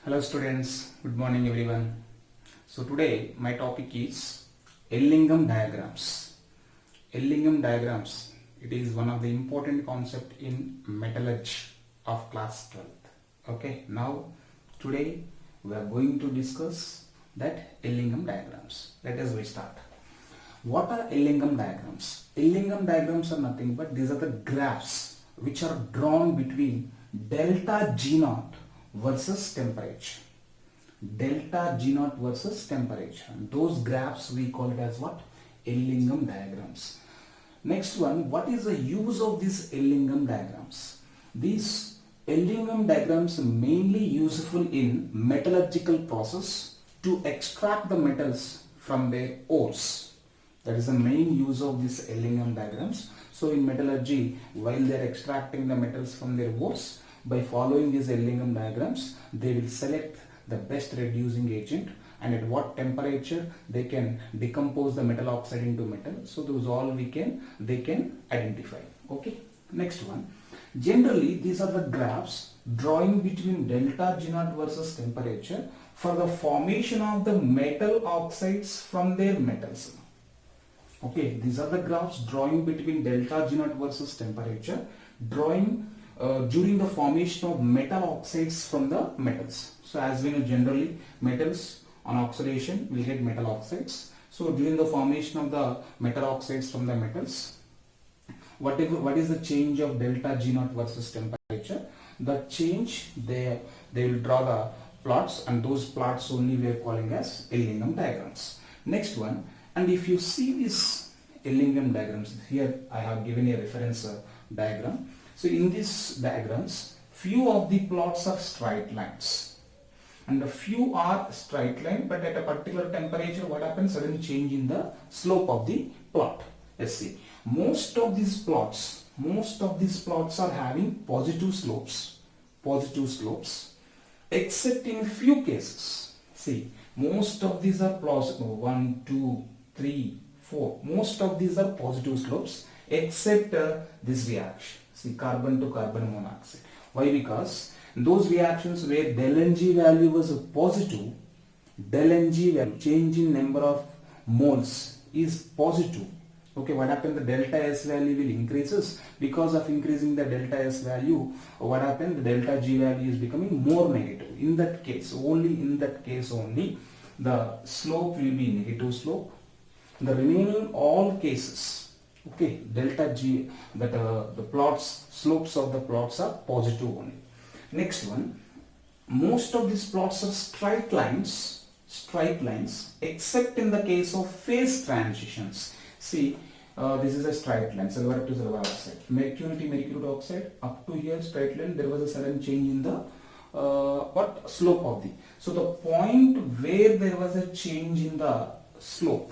Hello students, good morning everyone. So today my topic is Ellingham diagrams. Ellingham diagrams, it is one of the important concept in metallurgy of class 12th. Okay, now today we are going to discuss that Ellingham diagrams. Let us start. What are Ellingham diagrams? Ellingham diagrams are nothing but these are the graphs which are drawn between delta G naught versus temperature. Delta G naught versus temperature. And those graphs we call it as what? Ellingham diagrams. Next one, what is the use of these Ellingham diagrams? These Ellingham diagrams are mainly useful in metallurgical process to extract the metals from their ores. That is the main use of these Ellingham diagrams. So in metallurgy, while they are extracting the metals from their ores, by following these Ellingham diagrams, they will select the best reducing agent and at what temperature they can decompose the metal oxide into metal. So those all they can identify. Okay. Next one. Generally, these are the graphs drawing between delta G naught versus temperature for the formation of the metal oxides from their metals. Okay, these are the graphs drawing between delta G naught versus temperature, drawing during the formation of metal oxides from the metals. So as we know, generally metals on oxidation will get metal oxides. So during the formation of the metal oxides from the metals, what is the change of delta G naught versus temperature? The change they will draw the plots, and those plots only we are calling as Ellingham diagrams. Next one. And if you see this Ellingham diagrams, here I have given a reference diagram. So in these diagrams, few of the plots are straight lines and a few are straight line, but at a particular temperature what happens? Sudden change in the slope of the plot. Let's see. Most of these plots are having positive slopes, except in few cases. See, most of these are plots, 1, 2, 3, 4. Most of these are positive slopes except this reaction. See, carbon to carbon monoxide. Why? Because those reactions where del Ng value was positive, del Ng value, change in number of moles is positive. Okay, what happened? The delta S value will increases. Because of increasing the delta S value, what happened? The delta G value is becoming more negative. In that case, only the slope will be negative slope. The remaining all cases, okay, delta G, that the slopes of the plots are positive only. Next one, most of these plots are straight lines, except in the case of phase transitions. See, this is a straight line, silver to silver oxide, mercury to mercury oxide, up to here straight line. There was a sudden change in the slope of the. So the point where there was a change in the slope,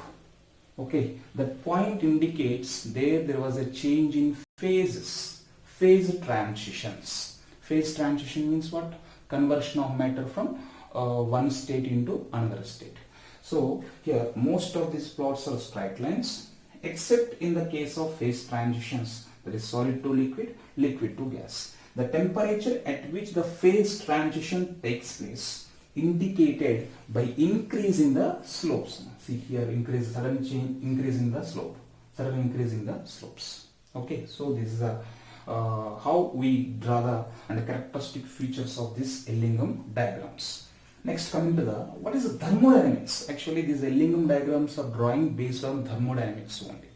okay, that point indicates there was a change in phases, phase transitions. Phase transition means what? Conversion of matter from one state into another state. So here most of these plots are straight lines, except in the case of phase transitions, that is solid to liquid, liquid to gas. The temperature at which the phase transition takes place indicated by increasing the slopes. See here, sudden change, increasing the slopes. Okay, so this is how we draw the characteristic features of this Ellingham diagrams. Next, coming to what is the thermodynamics? Actually, these Ellingham diagrams are drawing based on thermodynamics only.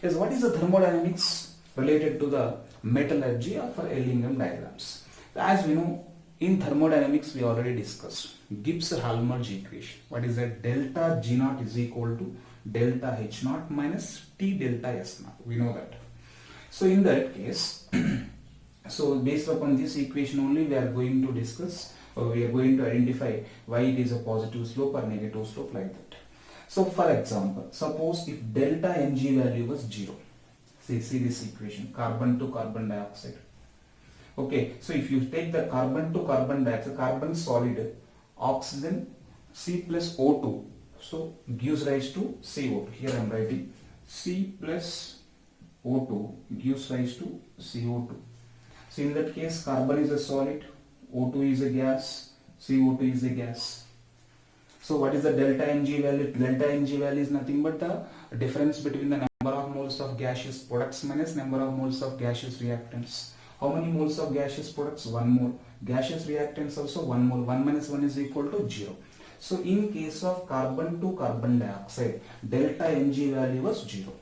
Yes, what is the thermodynamics related to the metallurgy or for Ellingham diagrams? As we know, in thermodynamics we already discussed Gibbs-Halmers equation. What is that? Delta G naught is equal to delta H naught minus T delta S naught. We know that. So in that case, so based upon this equation only we are going to discuss, or we are going to identify why it is a positive slope or negative slope, like that. So for example, suppose if delta Ng value was 0. See this equation, carbon to carbon dioxide. Okay, so if you take the carbon to carbon dioxide, carbon solid, oxygen, C plus O2, so gives rise to CO2. Here I am writing C plus O2 gives rise to CO2. So in that case, carbon is a solid, O2 is a gas, CO2 is a gas. So what is the delta Ng value? Delta Ng value is nothing but the difference between the number of moles of gaseous products minus number of moles of gaseous reactants. How many moles of gaseous products? 1 mole. Gaseous reactants also 1 mole. 1 minus 1 is equal to 0. So in case of carbon to carbon dioxide, delta Ng value was 0.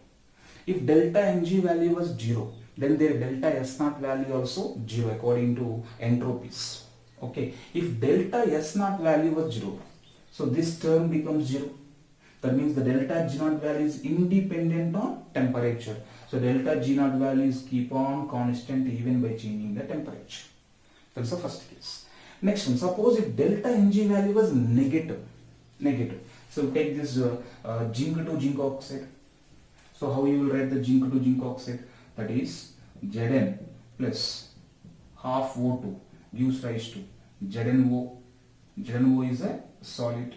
If delta Ng value was 0, then their delta S0 value also 0 according to entropies. Okay. If delta S0 value was 0, so this term becomes 0. That means the delta G0 value is independent on temperature. So delta G0 values keep on constant even by changing the temperature. That's the first case. Next one, suppose if delta Ng value was negative. So take this zinc to zinc oxide. So how you will write the zinc to zinc oxide? That is Zn plus half O2 gives rise to ZnO. ZnO is a solid.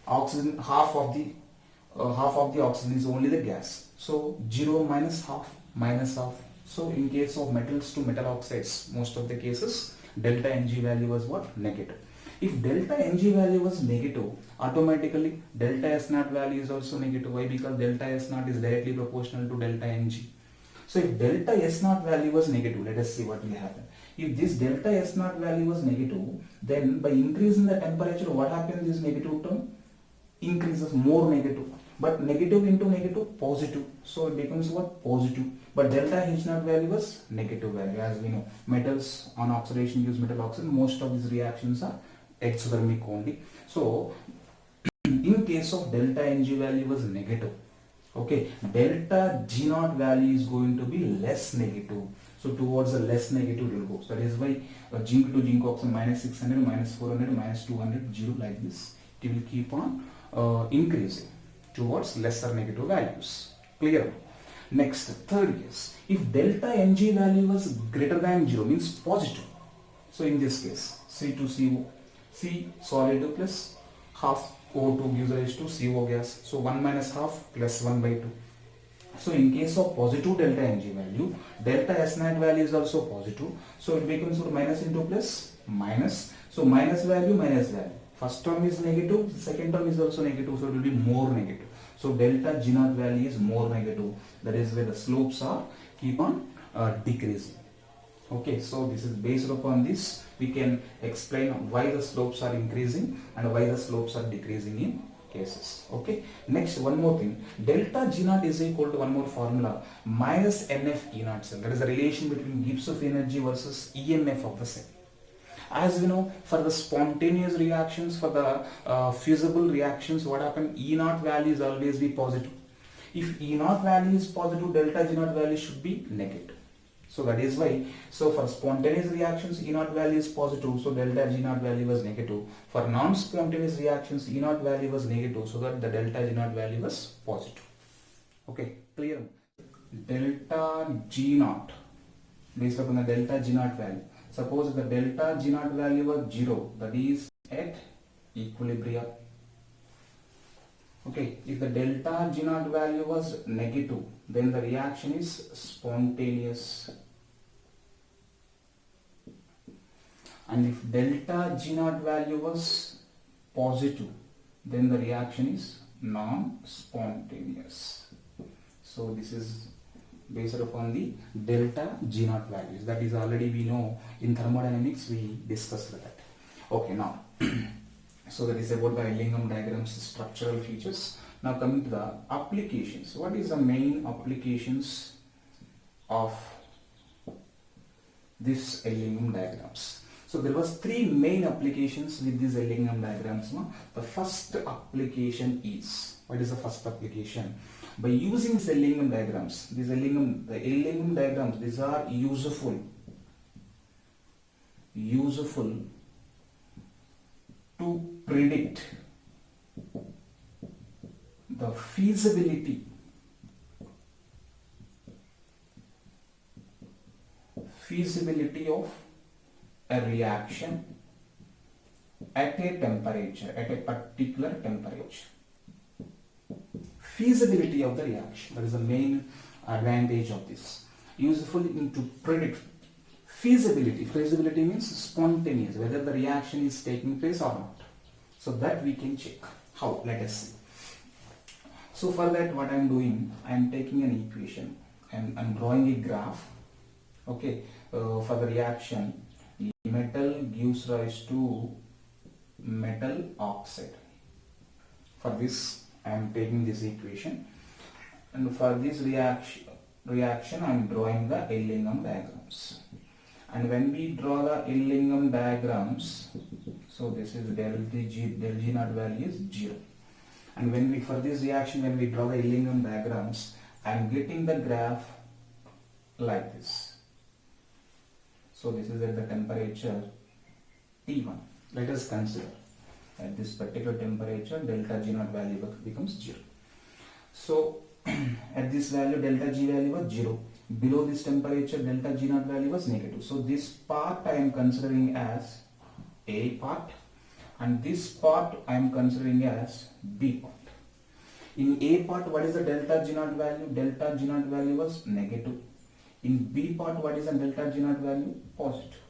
Oxygen, half of the oxygen is only the gas. So 0 minus half. So in case of metals to metal oxides, most of the cases delta Ng value was what? Negative. If delta Ng value was negative, automatically delta S0 value is also negative. Why? Because delta S0 is directly proportional to delta Ng. So if delta S0 value was negative, let us see what will happen. If this delta S0 value was negative, then by increasing the temperature, what happens? This negative term increases more negative. But negative into negative, positive. So it becomes what? Positive. But delta H0 value was negative value. As we know, metals on oxidation gives metal oxide. Most of these reactions are exothermic only. So in case of delta Ng value was negative, okay, delta G0 value is going to be less negative. So towards the less negative it will go. So that is why zinc to zinc oxide minus 600, minus 400, minus 200, 0 like this. It will keep on increasing towards lesser negative values. Clear? Next, third case. If delta Ng value was greater than 0, means positive. So in this case, C2CO, C solid plus half O2 gives rise to CO gas. So 1 minus half plus 1 by 2. So in case of positive delta Ng value, delta S0 value is also positive. So it becomes minus into plus minus. So minus value. First term is negative, second term is also negative, so it will be more negative. So delta G0 value is more negative. That is where the slopes are keep on decreasing. Okay, so this is based upon this we can explain why the slopes are increasing and why the slopes are decreasing in cases. Okay, next one more thing, delta G0 is equal to one more formula, minus NF E0 cell. That is the relation between Gibbs energy versus EMF of the cell. As we know, for the spontaneous reactions, for the fusible reactions, what happens? E0 value is always be positive. If E0 value is positive, delta G0 value should be negative. So that is why, so for spontaneous reactions, E0 value is positive, so delta G0 value was negative. For non-spontaneous reactions, E0 value was negative, so that the delta G0 value was positive. Okay, clear? Delta G0, based upon the delta G0 value. Suppose the delta G0 value was 0, that is at equilibrium. Okay, if the delta G0 value was negative, then the reaction is spontaneous. And if delta G0 value was positive, then the reaction is non-spontaneous. So this is based upon the delta G0 values. That is already we know in thermodynamics we discussed that. Okay, now so that is about the Ellingham diagram's structural features. Now coming to the applications. What is the main applications of this Ellingham diagrams? So there was three main applications with these Ellingham diagrams. No? The first application is, what is the first application? By using these Ellingham diagrams, the Ellingham diagrams, these are useful to predict the feasibility of a reaction at a temperature, at a particular temperature. Feasibility of the reaction, that is the main advantage of this. Useful to predict Feasibility means spontaneous, whether the reaction is taking place or not. So that we can check. How? Let us see. So for that, what I am doing, I am taking an equation and I am drawing a graph. Okay, for the reaction, metal gives rise to metal oxide. For this, I am taking this equation, and for this reaction I am drawing the Ellingham diagrams. And when we draw the Ellingham diagrams, so this is del G naught value is 0. And when we, for this reaction, when we draw the Ellingham diagrams, I am getting the graph like this. So this is at the temperature T1. Let us consider at this particular temperature delta G naught value becomes 0. So at this value delta G value was 0. Below this temperature delta G naught value was negative. So this part I am considering as A part, and this part I am considering as B part. In A part, what is the delta G naught value? Delta G naught value was negative. In B part, what is the delta G naught value? Positive.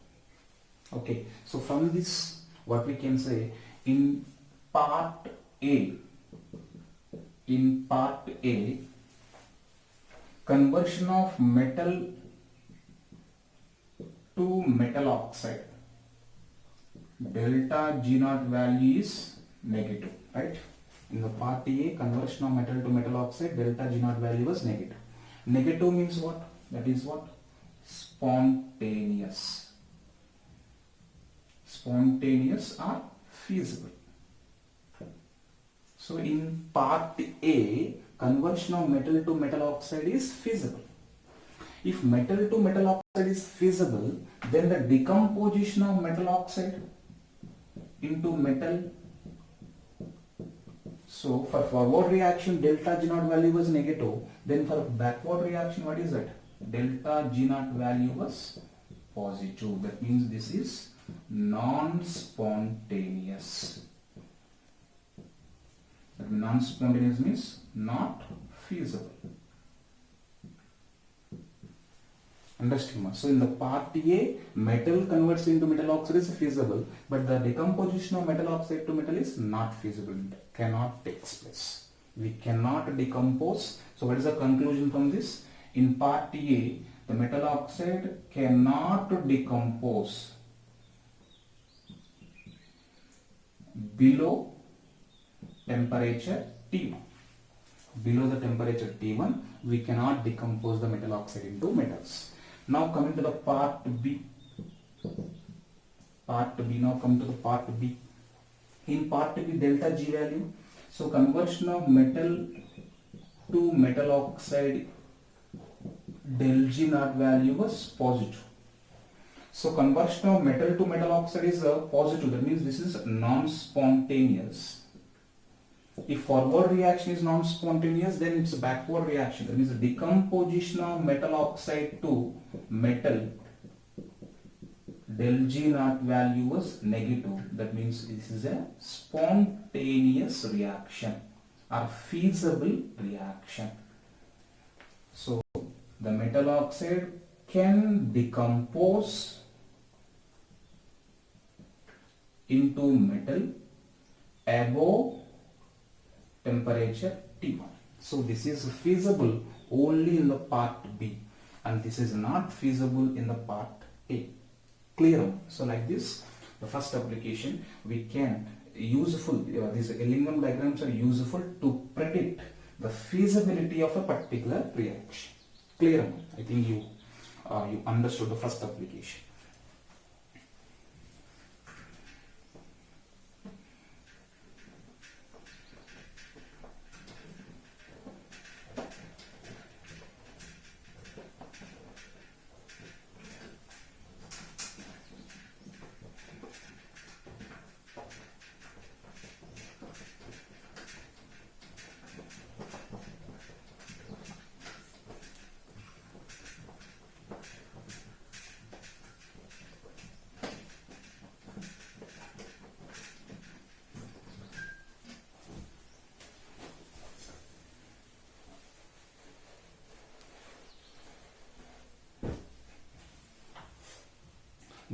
Okay, so from this, what we can say, in part A, conversion of metal to metal oxide, delta G naught value is negative, right? In the part A, conversion of metal to metal oxide, delta G naught value was negative. Negative means what? That is what? Spontaneous. Spontaneous or feasible. So in part A, conversion of metal to metal oxide is feasible. If metal to metal oxide is feasible, then the decomposition of metal oxide into metal. So for forward reaction, delta G naught value was negative. Then for backward reaction, what is that? Delta G naught value was positive. That means this is non-spontaneous. Non-spontaneous means not feasible. Understand? So in the part A, metal converts into metal oxide is feasible, but the decomposition of metal oxide to metal is not feasible. It cannot take place. We cannot decompose. So what is the conclusion from this? In part A, the metal oxide cannot decompose below temperature T1. Below the temperature T1, we cannot decompose the metal oxide into metals. Now coming to the part B. Now come to the part B. In part B, delta G value. So conversion of metal to metal oxide, del G naught value was positive. So conversion of metal to metal oxide is positive. That means this is non-spontaneous. If forward reaction is non-spontaneous, then it's a backward reaction. That means the decomposition of metal oxide to metal, del G naught value was negative. That means this is a spontaneous reaction or feasible reaction. So the metal oxide can decompose into metal above temperature T1. So this is feasible only in the part B, and this is not feasible in the part A. Clear? So like this, the first application we can useful, these Ellingham diagrams are useful to predict the feasibility of a particular reaction. Clear? I think you understood the first application.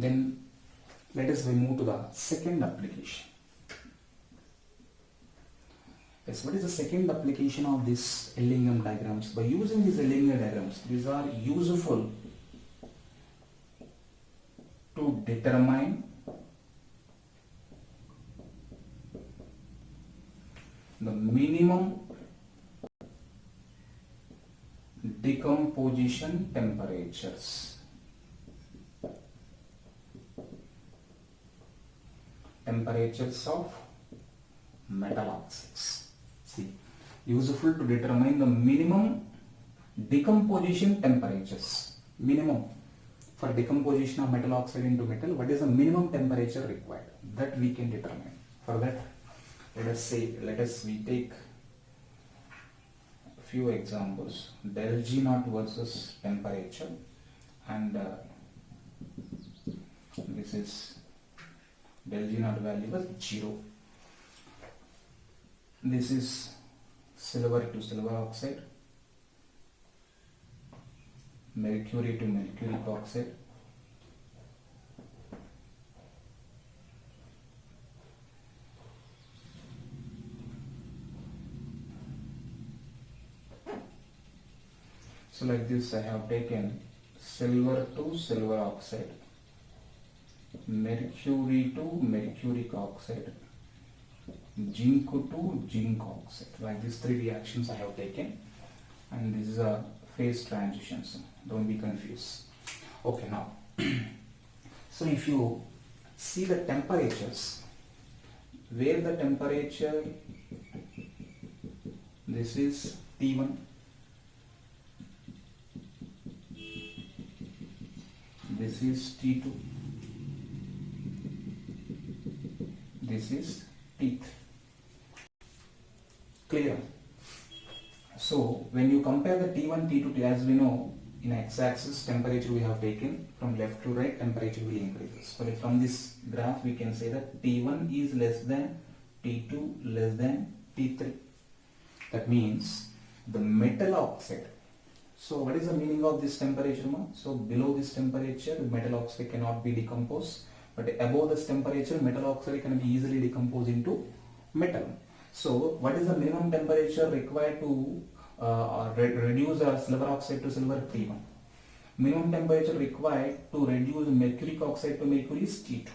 Then let us move to the second application. Yes, what is the second application of this Ellingham diagrams? By using these Ellingham diagrams, these are useful to determine the minimum decomposition temperatures. Temperatures of metal oxides. See, useful to determine the minimum decomposition temperatures. Minimum for decomposition of metal oxide into metal, what is the minimum temperature required? That we can determine. For that, we take a few examples. Del G naught versus temperature, and this is del G naught value was 0. This is silver to silver oxide, mercury to mercuric oxide, so like this I have taken silver to silver oxide, mercury to mercuric oxide, zinc to zinc oxide. Like these three reactions I have taken, and this is a phase transitions. Don't be confused. Okay, now so if you see the temperatures, where the temperature, this is T1, this is T2, this is T3. Clear? So when you compare the T1, T2, as we know, in x-axis temperature we have taken, from left to right temperature will increase. So from this graph we can say that T1 is less than T2 less than T3. That means the metal oxide. So what is the meaning of this temperature? So below this temperature the metal oxide cannot be decomposed, but above this temperature metal oxide can be easily decomposed into metal. So what is the minimum temperature required to reduce silver oxide to silver? T1. Minimum temperature required to reduce mercuric oxide to mercury is T2.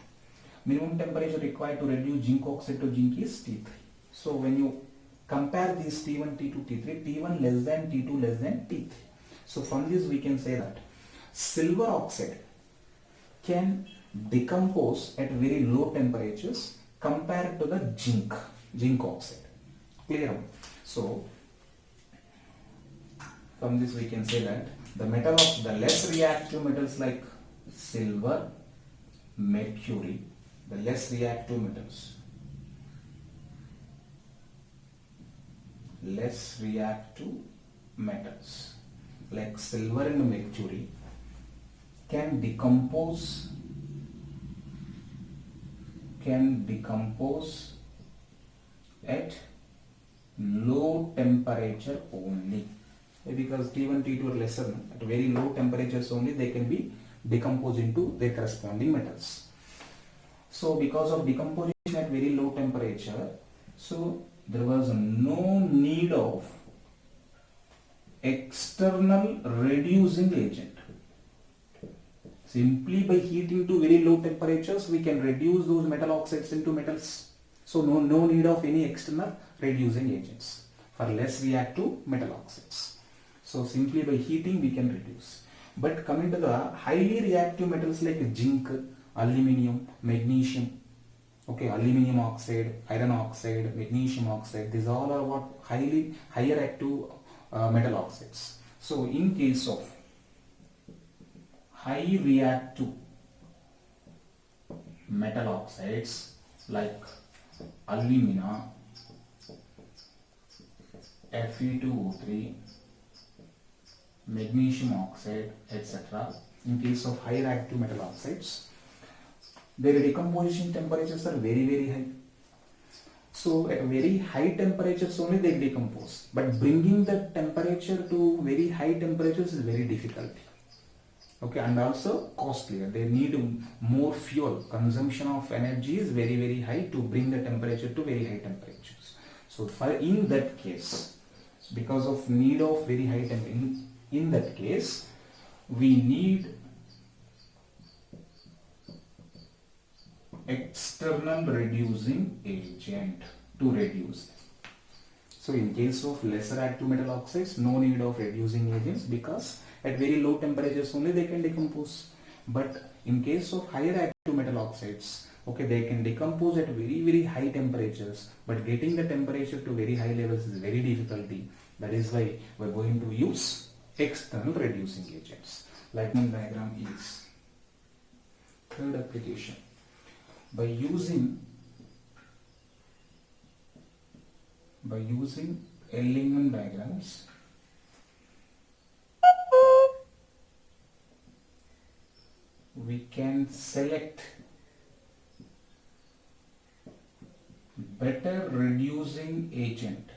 Minimum temperature required to reduce zinc oxide to zinc is T3. So when you compare these T1, T2, T3, T1 less than T2 less than T3. So from this we can say that silver oxide can decompose at very low temperatures compared to the zinc oxide. Clear? So from this we can say that the less reactive metals like silver, mercury, the less reactive metals, like silver and mercury can decompose at low temperature only, because T1, T2 are lesser. At very low temperatures only they can be decomposed into their corresponding metals. So because of decomposition at very low temperature, so there was no need of external reducing agent. Simply by heating to very low temperatures we can reduce those metal oxides into metals. So no need of any external reducing agents for less reactive metal oxides. So simply by heating we can reduce. But coming to the highly reactive metals like zinc, aluminium, magnesium, okay, aluminium oxide, iron oxide, magnesium oxide, these all are what higher active metal oxides. So in case of high reactive metal oxides like alumina, Fe2O3, magnesium oxide, etc. In case of high reactive metal oxides, their decomposition temperatures are very high. So at very high temperatures only they decompose, but bringing the temperature to very high temperatures is very difficult. Okay, and also costlier. They need more fuel. Consumption of energy is very very high to bring the temperature to very high temperatures. So for in that case, because of need of very high temperature, in that case we need external reducing agent to reduce. So in case of lesser active metal oxides, no need of reducing agents because at very low temperatures only they can decompose. But in case of higher active metal oxides, okay, they can decompose at very very high temperatures, but getting the temperature to very high levels is very difficulty. That is why we are going to use external reducing agents. Lightning diagram is third application. By using Ellingham diagrams, we can select better reducing agent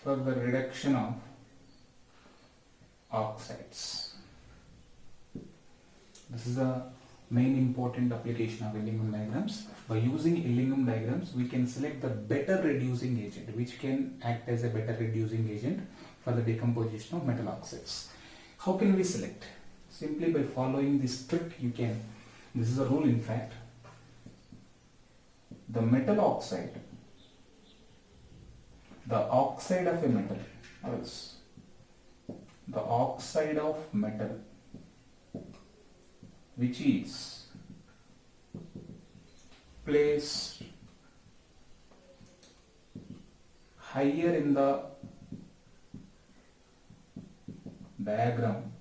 for the reduction of oxides. This is the main important application of Ellingham diagrams. By using Ellingham diagrams, we can select the better reducing agent, which can act as a better reducing agent for the decomposition of metal oxides. How can we select? Simply by following this trick you can. This is a rule in fact. The metal oxide, the oxide of a metal, the oxide of metal which is placed higher in the diagram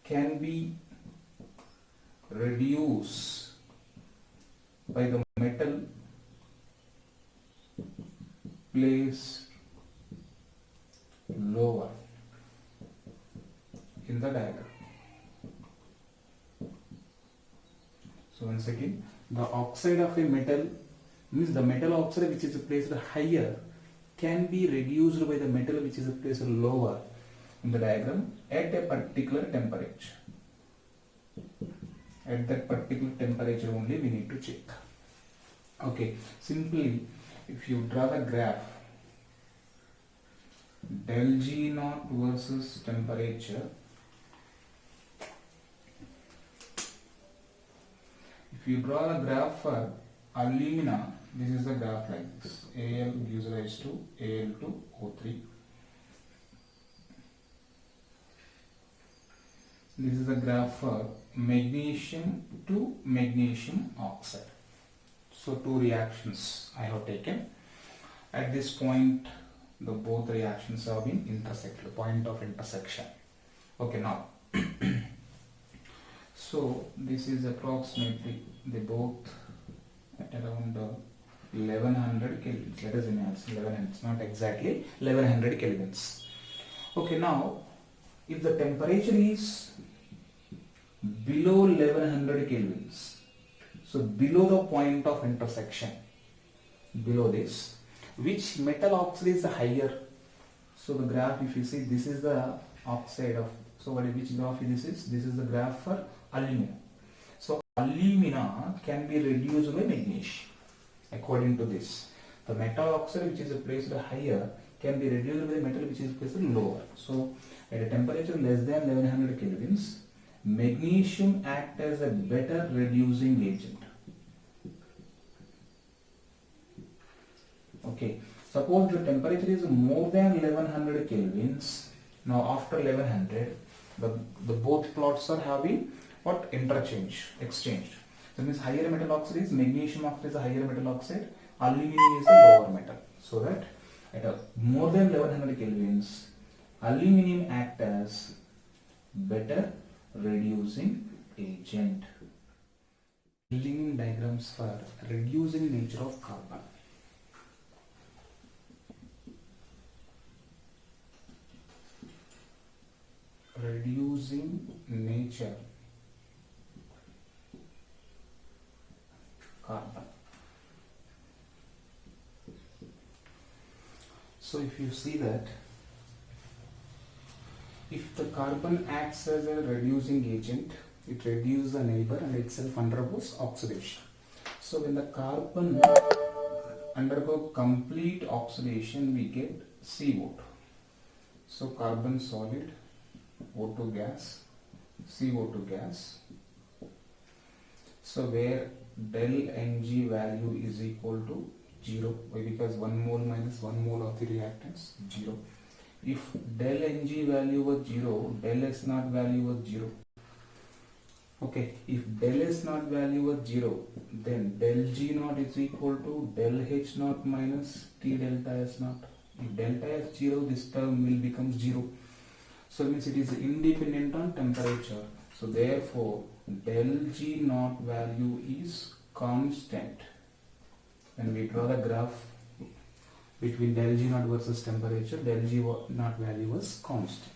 can be reduced by the metal placed lower in the diagram. So once again, the oxide of a metal means the metal oxide which is placed higher can be reduced by the metal which is placed lower in the diagram at a particular temperature. At that particular temperature only we need to check. Okay, simply if you draw the graph del G naught versus temperature, if you draw the graph for alumina, this is the graph like this. Al gives rise to Al2O3. This is the graph for magnesium to magnesium oxide. So two reactions I have taken. At this point, the both reactions have been intersected, the point of intersection. Okay, now so this is approximately they both at around 1100 kelvins. Let us imagine 1100, it's not exactly 1100 kelvins. Okay, now if the temperature is below 1100 kelvins, so below the point of intersection, below this, which metal oxide is higher? So the graph, if you see, this is the oxide of, so which graph this is? This is the graph for alumina. So alumina can be reduced by magnesium. According to this, the metal oxide which is placed higher can be reduced by the metal which is placed lower. So at a temperature less than 1100 kelvins, magnesium acts as a better reducing agent. Okay, suppose the temperature is more than 1100 kelvins. Now after 1100, the both plots are having what? Exchanged. That means higher metal oxide is magnesium oxide is a higher metal oxide, aluminum is a lower metal. So that at a more than 1100 kelvins, aluminum acts as better reducing agent. Ellingham diagrams for reducing nature of carbon. Reducing nature carbon. So if you see that, if the carbon acts as a reducing agent, it reduces the neighbor and itself undergoes oxidation. So when the carbon undergo complete oxidation, we get CO2. So carbon solid, O2 gas, CO2 gas. So where del Ng value is equal to 0, because 1 mole minus 1 mole of the reactants, 0. If del Ng value was 0, del S naught value was 0. Okay, if del S naught value was 0, then del G naught is equal to del H naught minus T delta S naught. If delta S 0, this term will become 0. So it means it is independent on temperature. So therefore, del G naught value is constant. When we draw the graph between del G naught versus temperature, del G naught value was constant.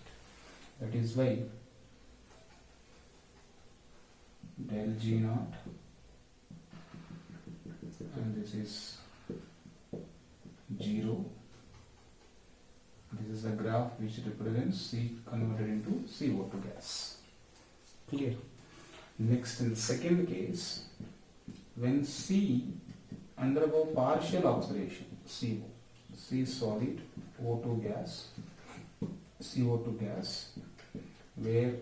That is why del G naught, and this is 0. This is a graph which represents C converted into CO2 gas. Clear? Next, in the second case, when C undergo partial oxidation, CO, C solid, O2 gas, CO2 gas, where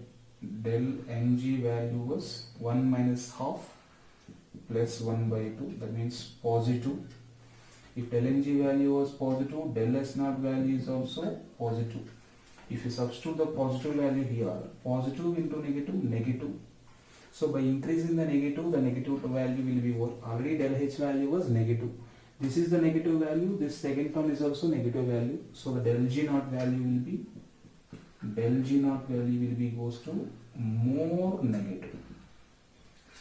del Ng value was 1 minus half plus 1 by 2, that means positive. If del Ng value was positive, del S naught value is also positive. If you substitute the positive value here, positive into negative, negative. So by increasing the negative value will be what? Already del H value was negative. This is the negative value, this second term is also negative value. So the del G naught value will be, goes to more negative.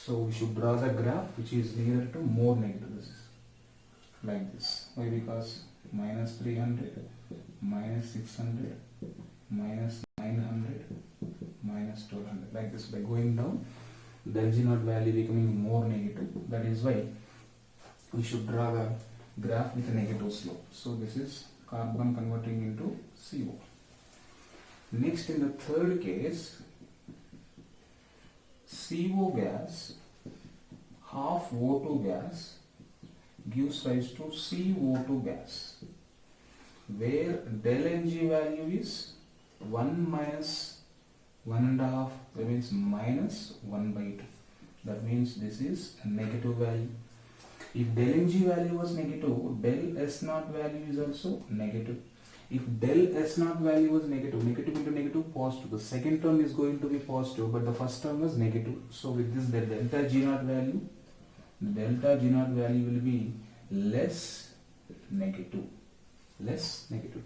So we should draw the graph which is nearer to more negative. This is like this. Why? Because minus 300, minus 600, minus 900, minus 1200. Like this, by going down, del G naught value becoming more negative. That is why we should draw the graph with a negative slope. So this is carbon converting into CO. Next, in the third case, CO gas, half O2 gas, gives rise to CO2 gas, where del Ng value is 1 minus 1.5, that means minus 1 by 2. That means this is a negative value. If del Ng value was negative, del S naught value is also negative. If del S naught value was negative, negative into negative, positive. The second term is going to be positive, but the first term was negative. So with this, the delta G naught value will be less negative,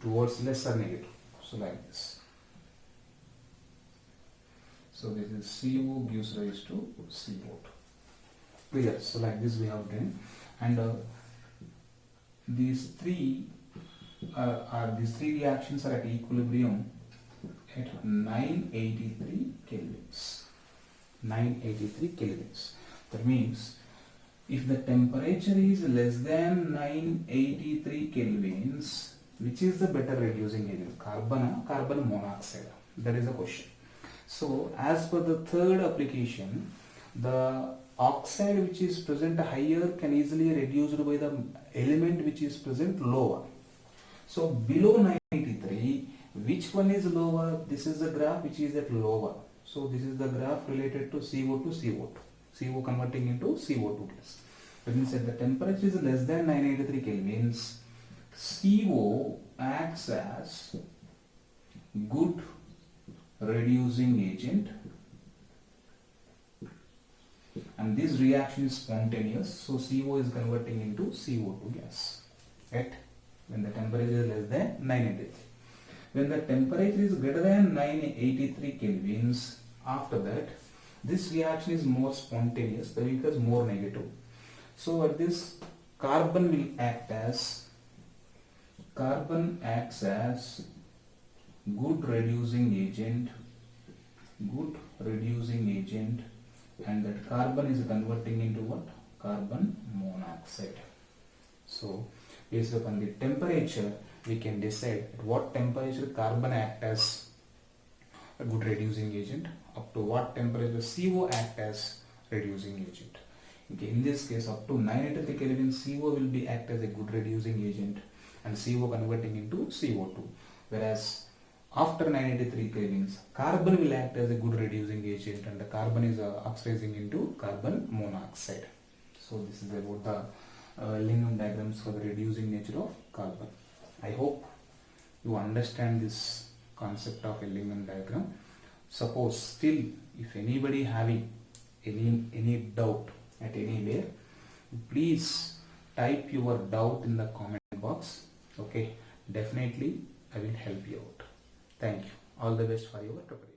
towards lesser negative. So like this. So this is CO gives rise to CO2. Clear? So like this we have done, and these three reactions are at equilibrium at 983 kelvins. 983 kelvins. That means if the temperature is less than 983 kelvins, which is the better reducing agent, carbon or carbon monoxide? That is the question. So as per the third application, the oxide which is present higher can easily reduced by the element which is present lower. So below 983, which one is lower? This is the graph which is at lower. So this is the graph related to CO to CO2. CO converting into CO2 gas. That means at the temperature is less than 983 kelvins, CO acts as good reducing agent, and this reaction is spontaneous. So CO is converting into CO2 gas at when the temperature is less than 983. When the temperature is greater than 983 kelvins, after that, this reaction is more spontaneous because more negative. So at this, carbon acts as good reducing agent, and that carbon is converting into what? Carbon monoxide. So based upon the temperature, we can decide at what temperature carbon act as a good reducing agent, up to what temperature CO act as reducing agent. Okay, in this case, up to 983 Kelvin, CO will be act as a good reducing agent and CO converting into CO2. Whereas after 983 Kelvins, carbon will act as a good reducing agent and the carbon is oxidizing into carbon monoxide. So this is about the Ellingham diagrams for the reducing nature of carbon. I hope you understand this concept of Ellingham diagram. Suppose still if anybody having any doubt at anywhere, please type your doubt in the comment box. Okay, definitely I will help you out. Thank you. All the best for your preparation.